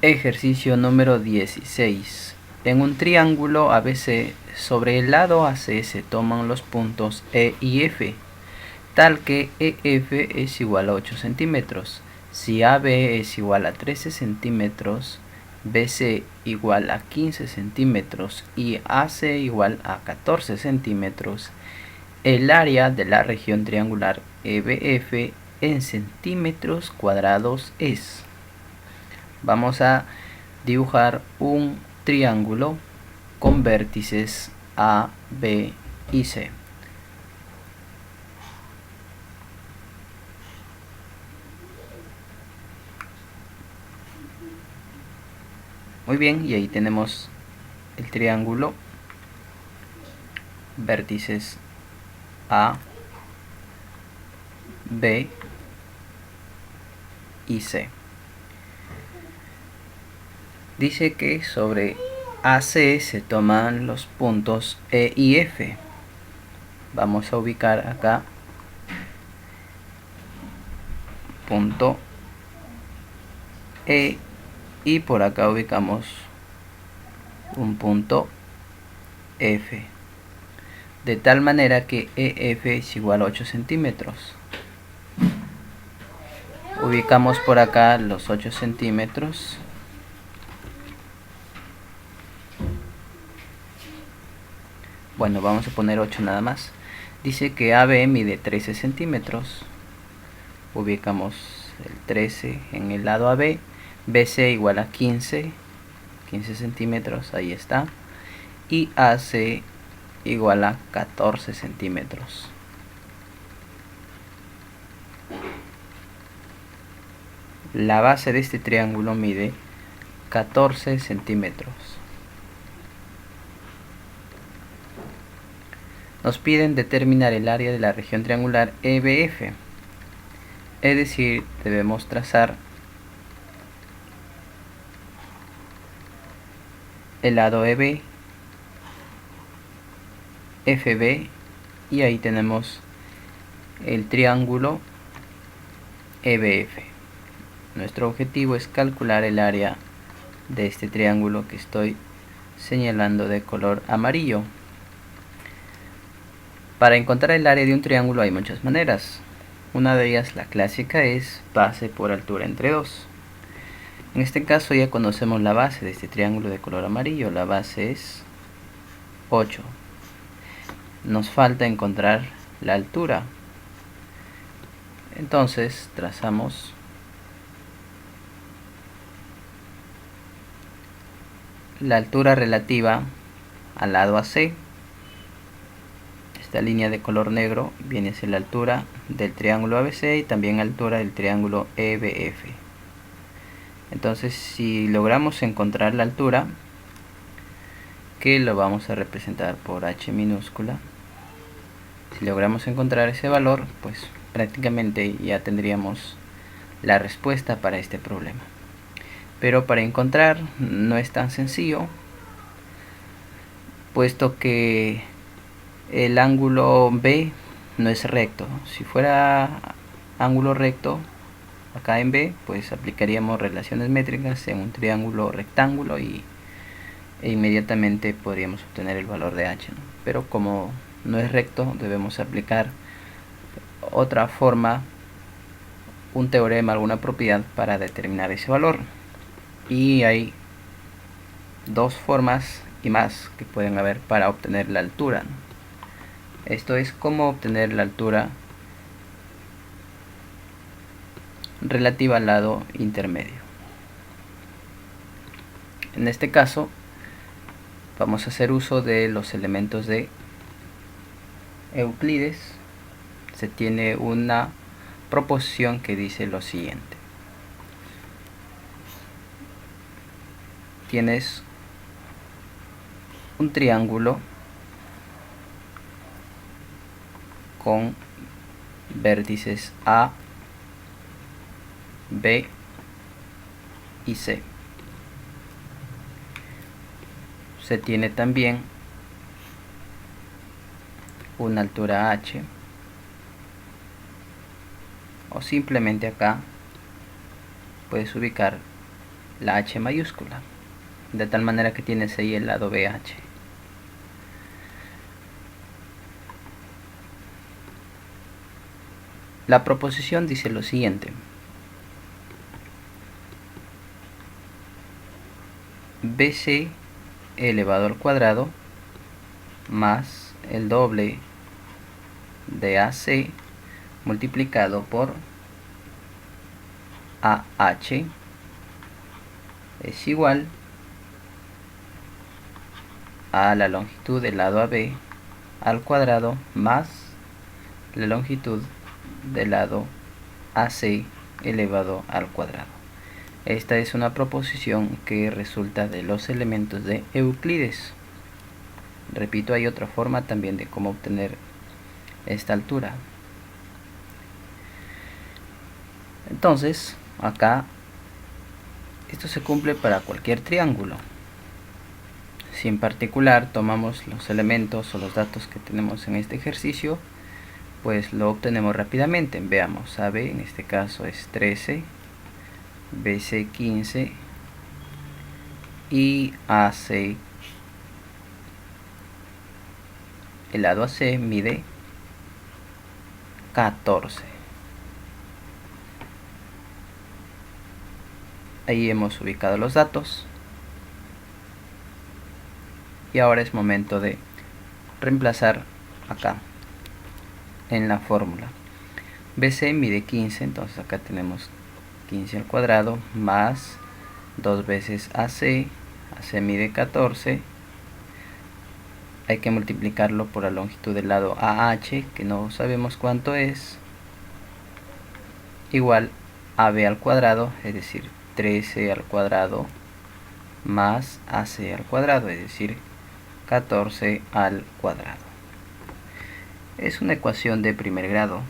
Ejercicio número 16. En un triángulo ABC, sobre el lado AC se toman los puntos E y F, tal que EF es igual a 8 centímetros. Si AB es igual a 13 centímetros, BC igual a 15 centímetros y AC igual a 14 centímetros, el área de la región triangular EBF en centímetros cuadrados es. Vamos a dibujar un triángulo con vértices A, B y C. Muy bien, y ahí tenemos el triángulo, vértices A, B y C. Dice que sobre AC se toman los puntos E y F. Vamos a ubicar acá punto E y por acá ubicamos un punto F, de tal manera que EF es igual a 8 centímetros. Ubicamos por acá los 8 centímetros. Bueno, vamos a poner 8 nada más. Dice que AB mide 13 centímetros. Ubicamos el 13 en el lado AB. BC igual a 15 centímetros, ahí está. Y AC igual a 14 centímetros. La base de este triángulo mide 14 centímetros. Nos piden determinar el área de la región triangular EBF. Es decir, debemos trazar el lado EB, FB, y ahí tenemos el triángulo EBF. Nuestro objetivo es calcular el área de este triángulo que estoy señalando de color amarillo. Para encontrar el área de un triángulo hay muchas maneras. Una de ellas, la clásica, es base por altura entre 2. En este caso ya conocemos la base de este triángulo de color amarillo. La base es 8. Nos falta encontrar la altura. Entonces trazamos la altura relativa al lado AC. Esta línea de color negro viene a ser la altura del triángulo ABC y también altura del triángulo EBF. Entonces, si logramos encontrar la altura, que lo vamos a representar por H minúscula, si logramos encontrar ese valor, pues prácticamente ya tendríamos la respuesta para este problema. Pero para encontrar no es tan sencillo, puesto que el ángulo B no es recto. Si fuera ángulo recto acá en B, pues aplicaríamos relaciones métricas en un triángulo rectángulo e inmediatamente podríamos obtener el valor de H, ¿no? Pero como no es recto, debemos aplicar otra forma, un teorema, alguna propiedad para determinar ese valor. Y hay dos formas y más que pueden haber para obtener la altura, ¿no? Esto es cómo obtener la altura relativa al lado intermedio. En este caso vamos a hacer uso de los elementos de Euclides. Se tiene una proposición que dice lo siguiente: tienes un triángulo con vértices A, B y C. Se tiene también una altura H, o simplemente acá puedes ubicar la h mayúscula, de tal manera que tienes ahí el lado BH. La proposición dice lo siguiente: BC elevado al cuadrado más el doble de AC multiplicado por AH es igual a la longitud del lado AB al cuadrado más la longitud del lado AC elevado al cuadrado. Esta es una proposición que resulta de los elementos de Euclides. Repito, hay otra forma también de cómo obtener esta altura. Entonces, acá esto se cumple para cualquier triángulo. Si en particular tomamos los elementos o los datos que tenemos en este ejercicio, pues lo obtenemos rápidamente. Veamos, AB en este caso es 13, BC 15 y AC, el lado AC mide 14. Ahí hemos ubicado los datos y ahora es momento de reemplazar acá en la fórmula. BC mide 15, entonces acá tenemos 15 al cuadrado más 2 veces AC, AC mide 14, hay que multiplicarlo por la longitud del lado AH, que no sabemos cuánto es, igual AB al cuadrado, es decir, 13 al cuadrado más AC al cuadrado, es decir, 14 al cuadrado. Es una ecuación de primer grado.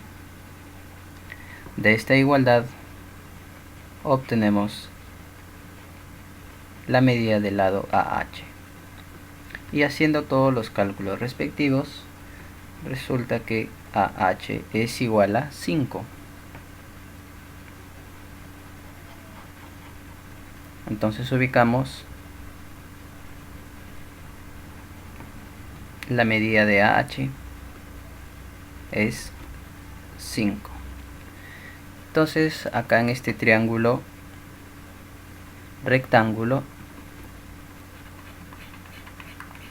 De esta igualdad obtenemos la medida del lado AH. Y haciendo todos los cálculos respectivos, resulta que AH es igual a 5. Entonces ubicamos la medida de AH es 5. Entonces acá en este triángulo rectángulo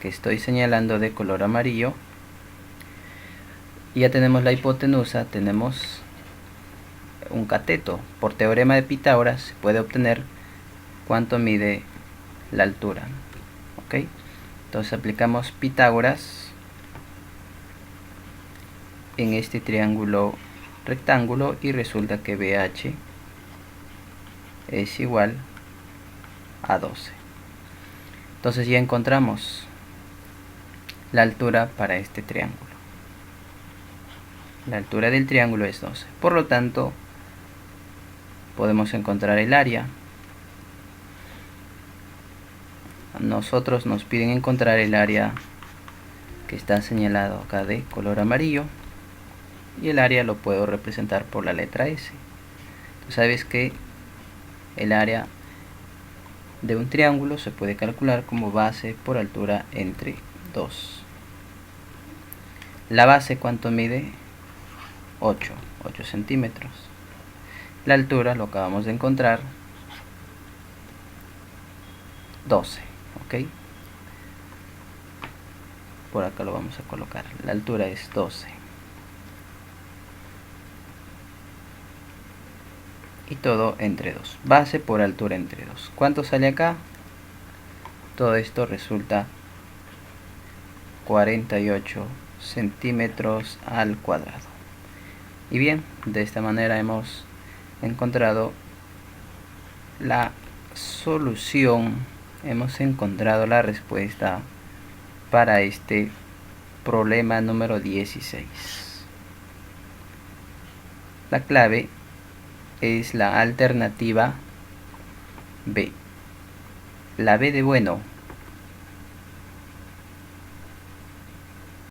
que estoy señalando de color amarillo, ya tenemos la hipotenusa, tenemos un cateto. Por teorema de Pitágoras se puede obtener cuánto mide la altura. ¿Ok? Entonces aplicamos Pitágoras en este triángulo rectángulo y resulta que BH es igual a 12. Entonces ya encontramos la altura para este triángulo. La altura del triángulo es 12. Por lo tanto, podemos encontrar el área. Nosotros nos piden encontrar el área que está señalado acá de color amarillo, y el área lo puedo representar por la letra S. Tú sabes que el área de un triángulo se puede calcular como base por altura entre 2. La base, ¿cuánto mide? 8 centímetros. La altura, lo acabamos de encontrar, 12. ¿Ok? Por acá lo vamos a colocar. La altura es 12. Y todo entre 2. Base por altura entre 2. ¿Cuánto sale acá? Todo esto resulta 48 centímetros al cuadrado. Y bien, de esta manera hemos encontrado la solución, hemos encontrado la respuesta para este problema número 16. La clave es la alternativa B. La B de bueno.